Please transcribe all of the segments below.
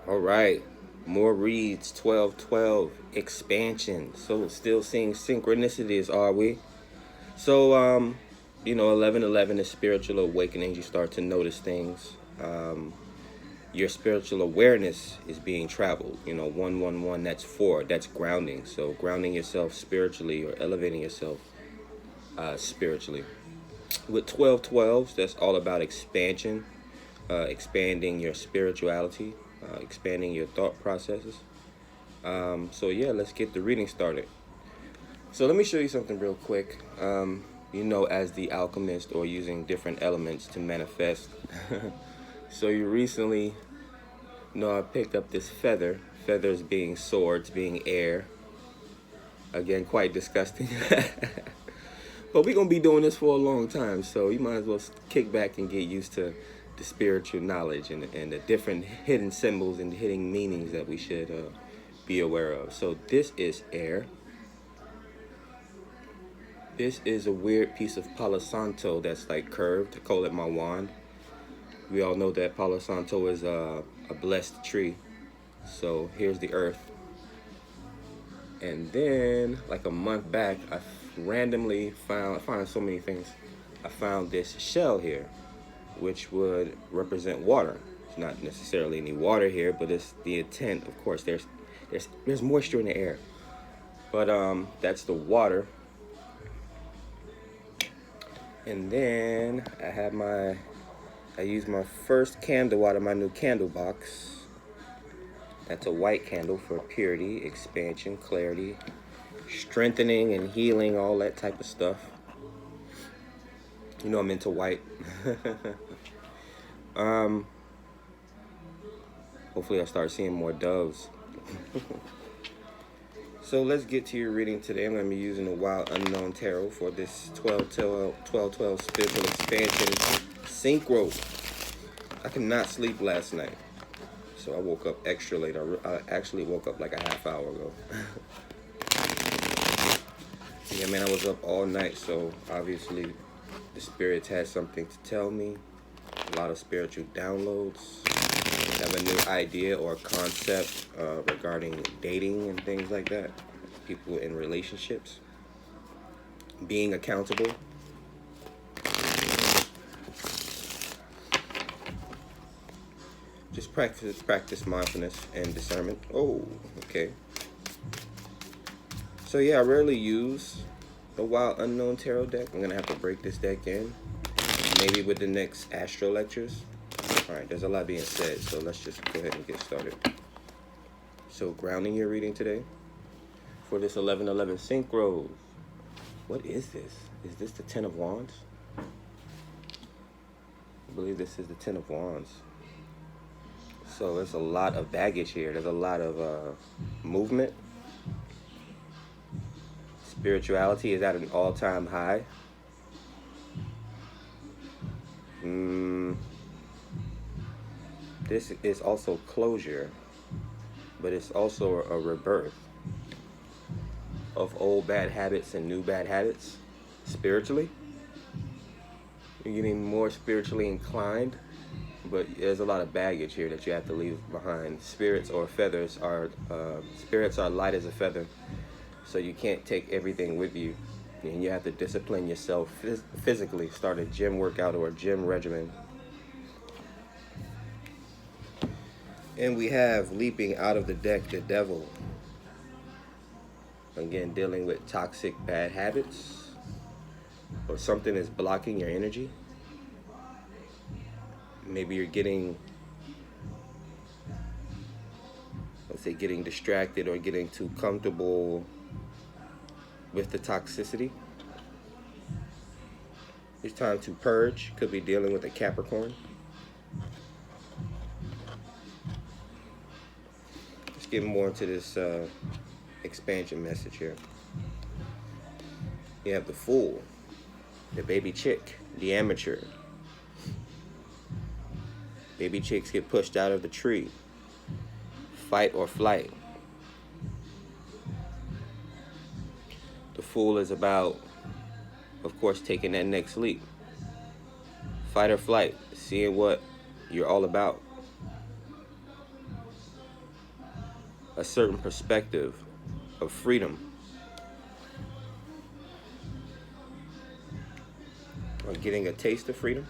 All right. More reads, 12:12 expansion. So still seeing synchronicities, are we? So 11:11 is spiritual awakening. You start to notice things. Your spiritual awareness is being traveled. 111, that's 4. That's grounding. So grounding yourself spiritually or elevating yourself spiritually. With 12:12s, that's all about expansion, expanding your spirituality, expanding your thought processes. Let's get the reading started. So let me show you something real quick. As the alchemist, or using different elements to manifest. So you recently, I picked up this feather. Feathers being swords, being air. Again, quite disgusting. But we're going to be doing this for a long time, so you might as well kick back and get used to the spiritual knowledge and the different hidden symbols and hidden meanings that we should be aware of. So this is air. This is a weird piece of Palo Santo that's like curved. I call it my wand. We all know that Palo Santo is a blessed tree. So here's the earth. And then, like a month back, I randomly found so many things. I found this shell here, which would represent water. It's not necessarily any water here, but it's the intent. Of course, there's moisture in the air, but that's the water. And then I used my first candle out of my new candle box. That's a white candle for purity, expansion, clarity, strengthening and healing, all that type of stuff. I'm into white. Hopefully I start seeing more doves. So let's get to your reading today. I'm going to be using the Wild Unknown Tarot for this 12/12 spiritual expansion synchro. I could not sleep last night, so I woke up extra late. I actually woke up like a half hour ago. Yeah, man, I was up all night, so obviously the spirits had something to tell me. A lot of spiritual downloads. I have a new idea or concept regarding dating and things like that. People in relationships. Being accountable. Just practice mindfulness and discernment. Oh, okay. So yeah, I rarely use the Wild Unknown Tarot deck. I'm going to have to break this deck in. Maybe with the next Astro Lectures. Alright, there's a lot being said, so let's just go ahead and get started. So, grounding your reading today for this 11/11 Synchros. What is this? Is this the Ten of Wands? I believe this is the Ten of Wands. So, there's a lot of baggage here. There's a lot of movement. Spirituality is at an all-time high. This is also closure, but it's also a rebirth of old bad habits and new bad habits spiritually. You're getting more spiritually inclined, but there's a lot of baggage here that you have to leave behind. Spirits or feathers are light as a feather, so you can't take everything with you, and you have to discipline yourself physically. Start a gym workout or a gym regimen. And we have, leaping out of the deck, the Devil. Again, dealing with toxic bad habits, or something is blocking your energy. Maybe you're getting distracted or getting too comfortable with the toxicity. It's time to purge. Could be dealing with a Capricorn. Let's get more into this expansion message here. You have the Fool, the baby chick, the amateur. Baby chicks get pushed out of the tree. Fight or flight. The Fool is about, of course, taking that next leap. Fight or flight, seeing what you're all about. a certain perspective of freedom, or getting a taste of freedom.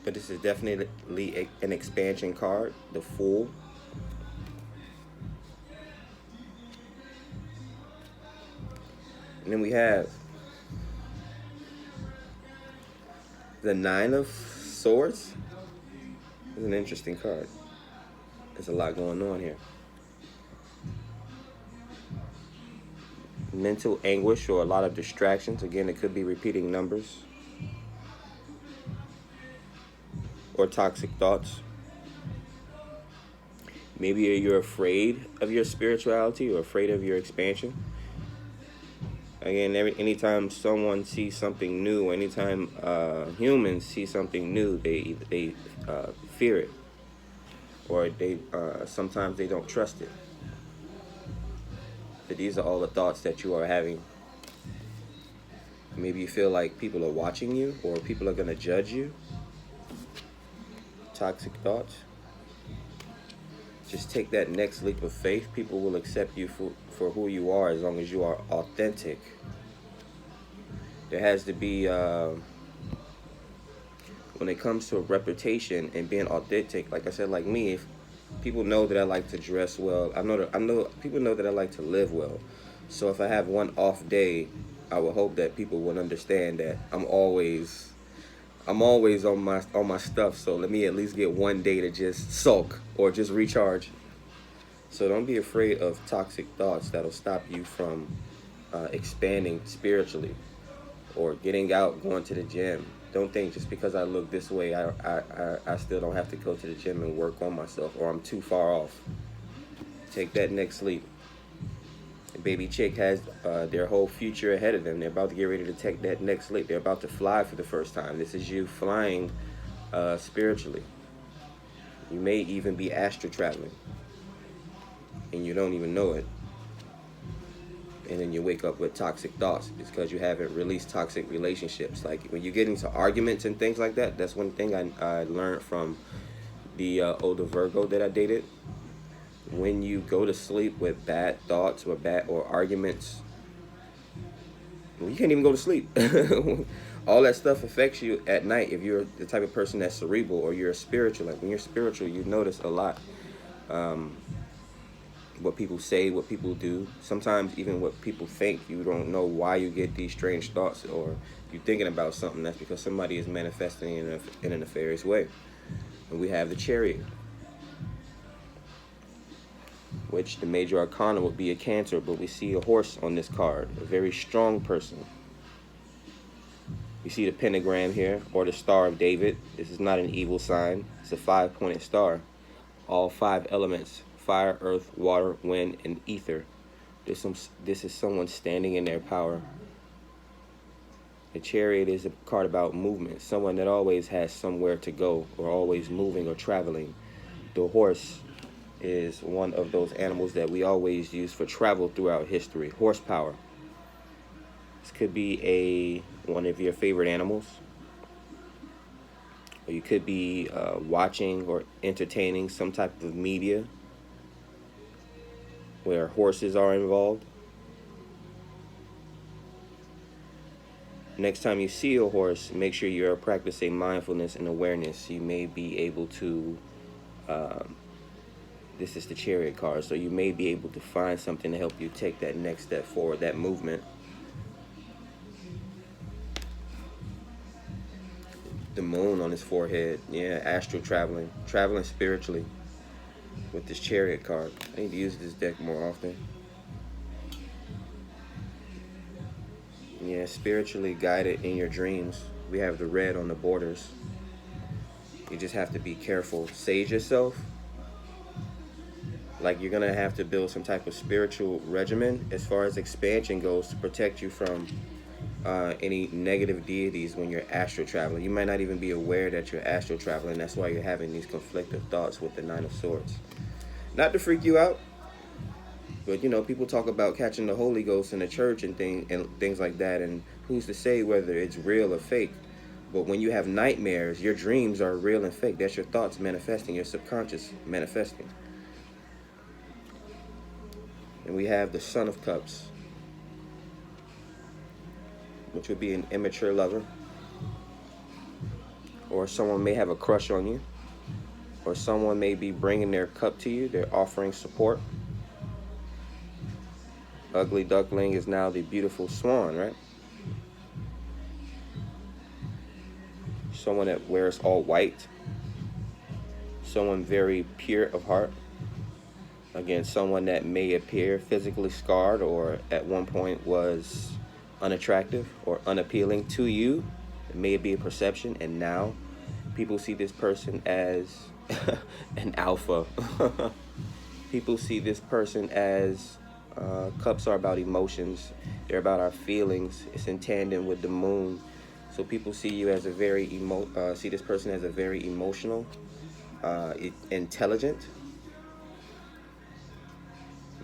But this is definitely an expansion card, the Fool. And then we have the Nine of Swords. It's an interesting card. There's a lot going on here. Mental anguish or a lot of distractions. Again, it could be repeating numbers or toxic thoughts. Maybe you're afraid of your spirituality or afraid of your expansion. Again, anytime someone sees something new, anytime humans see something new, they fear it, or they sometimes they don't trust it. But these are all the thoughts that you are having. Maybe you feel like people are watching you, or people are going to judge you. Toxic thoughts. Just take that next leap of faith. People will accept you for who you are as long as you are authentic. There has to be, when it comes to a reputation and being authentic, like I said, like me, if people know that I like to dress well, I know people know that I like to live well. So if I have one off day, I would hope that people would understand that I'm always on my stuff, so let me at least get one day to just sulk or just recharge. So don't be afraid of toxic thoughts that'll stop you from expanding spiritually or getting out, going to the gym. Don't think just because I look this way, I still don't have to go to the gym and work on myself, or I'm too far off. Take that next leap. The baby chick has their whole future ahead of them. They're about to get ready to take that next leap. They're about to fly for the first time. This is you flying spiritually. You may even be astral traveling, and you don't even know it. And then you wake up with toxic thoughts. It's because you haven't released toxic relationships. Like when you get into arguments and things like that, that's one thing I learned from the older Virgo that I dated. When you go to sleep with bad thoughts or arguments, well, you can't even go to sleep. All that stuff affects you at night if you're the type of person that's cerebral or you're spiritual. Like when you're spiritual, you notice a lot. What people say, what people do, sometimes even what people think. You don't know why you get these strange thoughts, or you're thinking about something. That's because somebody is manifesting in a nefarious way. And we have the Chariot, which the major arcana would be a Cancer, but we see a horse on this card, a very strong person. We see the pentagram here, or the Star of David. This is not an evil sign. It's a 5-pointed star. All 5 elements: fire, earth, water, wind, and ether. This is someone standing in their power. The Chariot is a card about movement, someone that always has somewhere to go, or always moving or traveling. The horse is one of those animals that we always use for travel throughout history. Horsepower. This could be one of your favorite animals, or you could be watching or entertaining some type of media where horses are involved. Next time you see a horse, make sure you're practicing mindfulness and awareness. You may be able to, this is the Chariot card, so you may be able to find something to help you take that next step forward, that movement. The moon on his forehead, yeah, astral traveling spiritually with this Chariot card. I need to use this deck more often. Yeah, spiritually guided in your dreams. We have the red on the borders. You just have to be careful. Sage yourself. Like you're going to have to build some type of spiritual regimen as far as expansion goes to protect you from any negative deities when you're astral traveling. You might not even be aware that you're astral traveling. That's why you're having these conflictive thoughts with the Nine of Swords. Not to freak you out, but you know, people talk about catching the Holy Ghost in the church and things like that, and who's to say whether it's real or fake? But when you have nightmares, your dreams are real and fake. That's your thoughts manifesting, your subconscious manifesting. And we have the Son of Cups, which would be an immature lover. Or someone may have a crush on you. Or someone may be bringing their cup to you. They're offering support. Ugly duckling is now the beautiful swan, right? Someone that wears all white. Someone very pure of heart. Again, someone that may appear physically scarred or at one point was unattractive or unappealing to you. It may be a perception, and now people see this person as an alpha. People see this person as cups are about emotions. They're about our feelings. It's in tandem with the moon. So people see you as a very see this person as a very emotional, intelligent,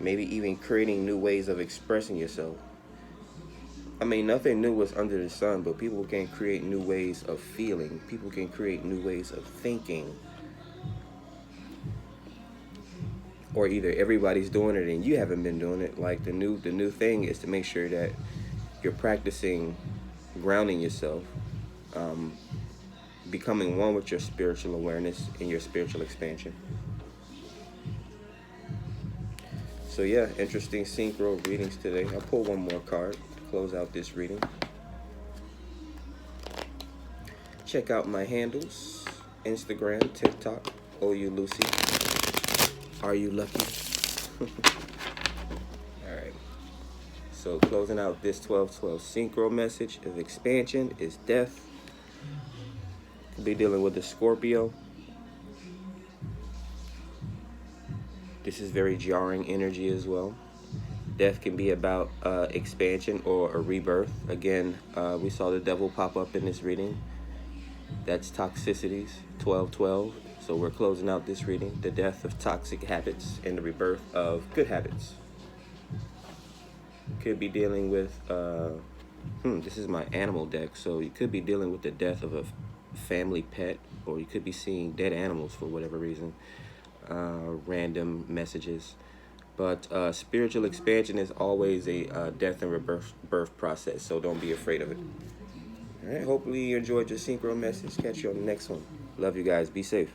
maybe even creating new ways of expressing yourself. I mean, nothing new is under the sun, but people can create new ways of feeling. People can create new ways of thinking. Or either everybody's doing it and you haven't been doing it. Like the new thing is to make sure that you're practicing grounding yourself, becoming one with your spiritual awareness and your spiritual expansion. So yeah, interesting synchro readings today. I'll pull one more card to close out this reading. Check out my handles, Instagram, TikTok, OU Lucy. Are you lucky? Alright. So closing out this 12-12 synchro message of expansion is death. Could be dealing with the Scorpio. This is very jarring energy as well. Death can be about expansion or a rebirth. Again, we saw the devil pop up in this reading. That's toxicities, 12-12. So we're closing out this reading, the death of toxic habits and the rebirth of good habits. Could be dealing with, this is my animal deck, so you could be dealing with the death of a family pet, or you could be seeing dead animals for whatever reason, random messages. But spiritual expansion is always a death and rebirth process, so don't be afraid of it. All right, hopefully you enjoyed your synchro message. Catch you on the next one. Love you guys. Be safe.